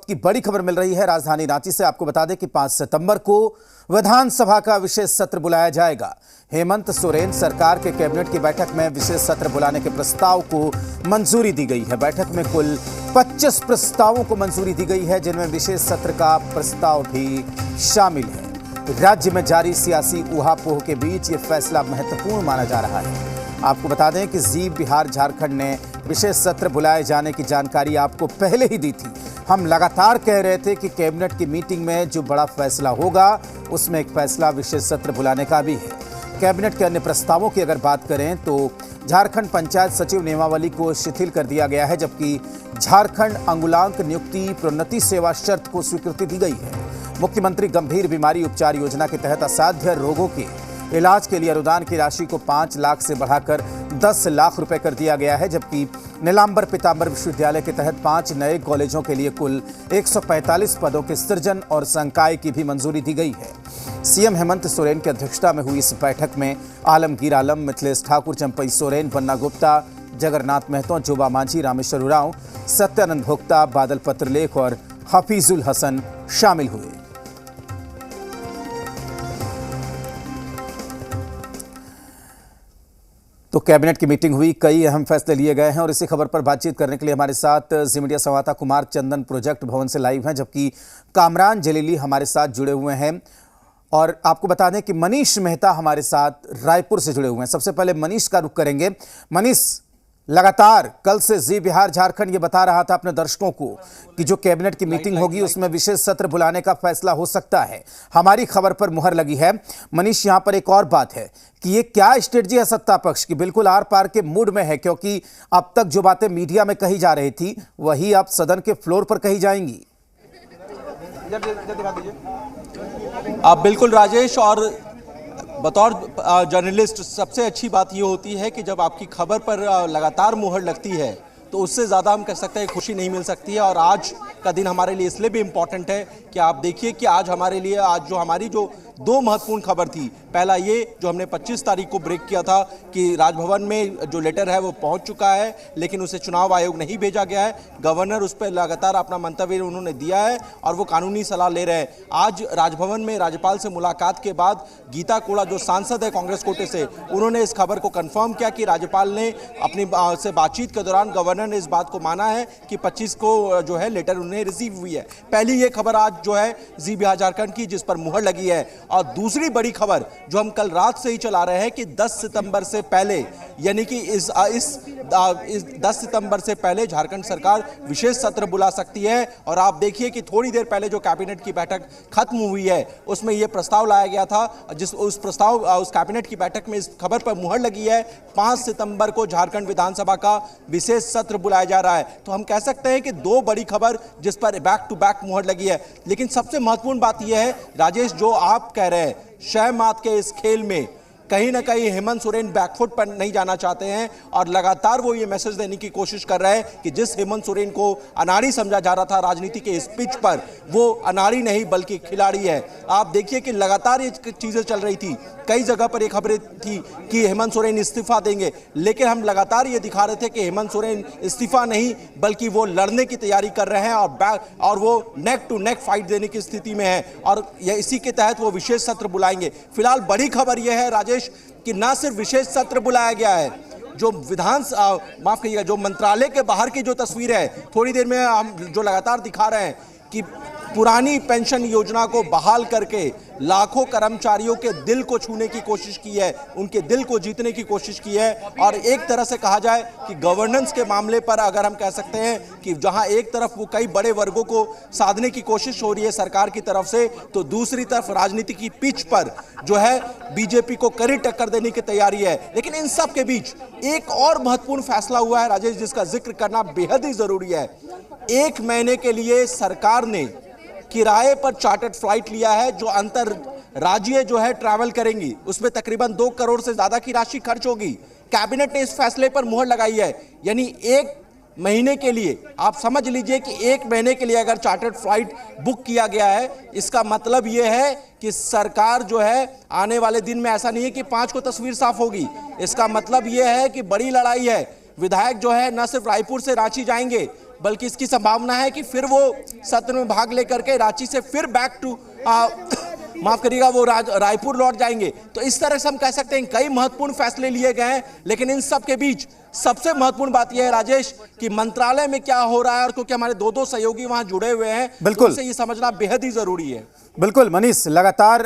वक्त की बड़ी खबर मिल रही है राजधानी रांची से। आपको बता दें कि 5 सितंबर को विधानसभा का विशेष सत्र बुलाया जाएगा। हेमंत सोरेन सरकार के कैबिनेट की बैठक में विशेष सत्र बुलाने के प्रस्ताव को मंजूरी दी गई है। बैठक में कुल 25 प्रस्तावों को मंजूरी दी गई है, जिनमें विशेष सत्र का प्रस्ताव भी शामिल है। राज्य में जारी सियासी ऊहापोह के बीच ये फैसला महत्वपूर्ण माना जा रहा है। आपको बता दें कि जी बिहार झारखंड ने विशेष सत्र बुलाए जाने की जानकारी आपको पहले ही दी थी। हम लगातार कह रहे थे कि कैबिनेट की मीटिंग में जो बड़ा फैसला होगा उसमें एक फैसला विशेष सत्र बुलाने का भी है। कैबिनेट के अन्य प्रस्तावों की अगर बात करें तो झारखंड पंचायत सचिव नियमावली को शिथिल कर दिया गया है, जबकि झारखंड अंगुलांक नियुक्ति प्रोन्नति सेवा शर्त को स्वीकृति दी गई है। मुख्यमंत्री गंभीर बीमारी उपचार योजना के तहत असाध्य रोगों के इलाज के लिए अनुदान की राशि को 5 लाख से बढ़ाकर 10 लाख रुपए कर दिया गया है, जबकि नीलांबर पीतांबर विश्वविद्यालय के तहत 5 नए कॉलेजों के लिए कुल 145 पदों के सृजन और संकाय की भी मंजूरी दी गई है। सीएम हेमंत सोरेन की अध्यक्षता में हुई इस बैठक में आलमगीर आलम, मिथिलेश ठाकुर, चंपई सोरेन, बन्ना गुप्ता, जगन्नाथ महतो, जोबा मांझी, रामेश्वर उरांव, सत्यानंद भोक्ता, बादल पत्रलेख और हफीजुल हसन शामिल हुए। तो कैबिनेट की मीटिंग हुई, कई अहम फैसले लिए गए हैं और इसी खबर पर बातचीत करने के लिए हमारे साथ जी मीडिया संवाददाता कुमार चंदन प्रोजेक्ट भवन से लाइव हैं, जबकि कामरान जलीली हमारे साथ जुड़े हुए हैं। और आपको बता दें कि मनीष मेहता हमारे साथ रायपुर से जुड़े हुए हैं। सबसे पहले मनीष का रुख करेंगे। मनीष, लगातार कल से जी बिहार झारखंड ये बता रहा था अपने दर्शकों को कि जो कैबिनेट की मीटिंग होगी उसमें विशेष सत्र बुलाने का फैसला हो सकता है। हमारी खबर पर मुहर लगी है। मनीष, यहां पर एक और बात है कि ये क्या स्ट्रेटजी है सत्ता पक्ष की? बिल्कुल आर पार के मूड में है, क्योंकि अब तक जो बातें मीडिया में कही जा रही थी वही अब सदन के फ्लोर पर कही जाएंगी। आप बिल्कुल राजेश, और बतौर जर्नलिस्ट सबसे अच्छी बात ये होती है कि जब आपकी खबर पर लगातार मुहर लगती है तो उससे ज़्यादा हम कह सकते हैं खुशी नहीं मिल सकती है। और आज का दिन हमारे लिए इसलिए भी इम्पॉर्टेंट है कि आप देखिए कि आज हमारे लिए हमारी जो 2 महत्वपूर्ण खबर थी। पहला ये जो हमने 25 तारीख को ब्रेक किया था कि राजभवन में जो लेटर है वो पहुंच चुका है, लेकिन उसे चुनाव आयोग नहीं भेजा गया है। गवर्नर उस पर लगातार अपना मंतव्य उन्होंने दिया है और वो कानूनी सलाह ले रहे हैं। आज राजभवन में राज्यपाल से मुलाकात के बाद गीता कोड़ा जो सांसद है कांग्रेस कोटे से, उन्होंने इस खबर को कन्फर्म किया कि राज्यपाल ने अपनी से बातचीत के दौरान गवर्नर ने इस बात को माना है कि 25 को जो है लेटर उन्हें रिसीव हुई है। पहली ये खबर आज जो है जी बिहार झारखंड की, जिस पर मुहर लगी है। और दूसरी बड़ी खबर जो हम कल रात से ही चला रहे हैं कि 10 सितंबर से पहले, यानी कि इस 10 सितंबर से पहले झारखंड सरकार विशेष सत्र बुला सकती है। और आप देखिए कि थोड़ी देर पहले जो कैबिनेट की बैठक खत्म हुई है उसमें यह प्रस्ताव लाया गया था, उस कैबिनेट की बैठक में इस खबर पर मुहर लगी है 5 सितंबर को झारखंड विधानसभा का विशेष सत्र बुलाया जा रहा है। तो हम कह सकते हैं कि 2 बड़ी खबर जिस पर बैक टू बैक मुहर लगी है। लेकिन सबसे महत्वपूर्ण बात यह है राजेश, जो आप कह रहे हैं, शह मात के इस खेल में कहीं ना कहीं हेमंत सोरेन बैकफुट पर नहीं जाना चाहते हैं और लगातार वो ये मैसेज देने की कोशिश कर रहे हैं कि जिस हेमंत सोरेन को अनाड़ी समझा जा रहा था राजनीति के इस पिच पर, वो अनाड़ी नहीं बल्कि खिलाड़ी है। आप देखिए कि लगातार ये चीजें चल रही थी, कई जगह पर ये खबरें थी कि हेमंत सोरेन इस्तीफा देंगे, लेकिन हम लगातार ये दिखा रहे थे कि हेमंत सोरेन इस्तीफा नहीं बल्कि वो लड़ने की तैयारी कर रहे हैं और वो नेक टू नेक फाइट देने की स्थिति में है और इसी के तहत वो विशेष सत्र बुलाएंगे। फिलहाल बड़ी खबर यह है राजेश कि ना सिर्फ विशेष सत्र बुलाया गया है, जो माफ करिएगा, जो मंत्रालय के बाहर की जो तस्वीर है थोड़ी देर में हम जो लगातार दिखा रहे हैं कि पुरानी पेंशन योजना को बहाल करके लाखों कर्मचारियों के दिल को छूने की कोशिश की है, उनके दिल को जीतने की कोशिश की है। और एक तरह से कहा जाए कि गवर्नेंस के मामले पर अगर हम कह सकते हैं कि जहां एक तरफ वो कई बड़े वर्गों को साधने की कोशिश हो रही है सरकार की तरफ से, तो दूसरी तरफ राजनीति की पिच पर जो है बीजेपी को कड़ी टक्कर देने की तैयारी है। लेकिन इन सब के बीच एक और महत्वपूर्ण फैसला हुआ है राजेश, जिसका जिक्र करना बेहद ही जरूरी है। 1 महीने के लिए सरकार ने किराए पर चार्टर्ड फ्लाइट लिया है जो अंतर राज्य जो है ट्रैवल करेंगी, उसमें तकरीबन 2 करोड़ से ज्यादा की राशि खर्च होगी। कैबिनेट ने इस फैसले पर मुहर लगाई है, यानी 1 महीने के लिए आप समझ लीजिए कि 1 महीने के लिए अगर चार्टर्ड फ्लाइट बुक किया गया है, इसका मतलब यह है कि सरकार जो है आने वाले दिन में ऐसा नहीं है कि 5 को तस्वीर साफ होगी। इसका मतलब यह है कि बड़ी लड़ाई है। विधायक जो है न सिर्फ रायपुर से रांची जाएंगे, बल्कि इसकी संभावना है कि फिर वो सत्र में भाग लेकर के रांची से फिर बैक टू माफ करिएगा वो रायपुर लौट जाएंगे। तो इस तरह से हम कह सकते हैं कई महत्वपूर्ण फैसले लिए गए हैं, लेकिन इन सब के बीच सबसे महत्वपूर्ण बात यह है राजेश कि मंत्रालय में क्या हो रहा है, और क्योंकि हमारे दो सहयोगी वहां जुड़े हुए हैं, बिल्कुल तो ये समझना बेहद ही जरूरी है। बिल्कुल मनीष, लगातार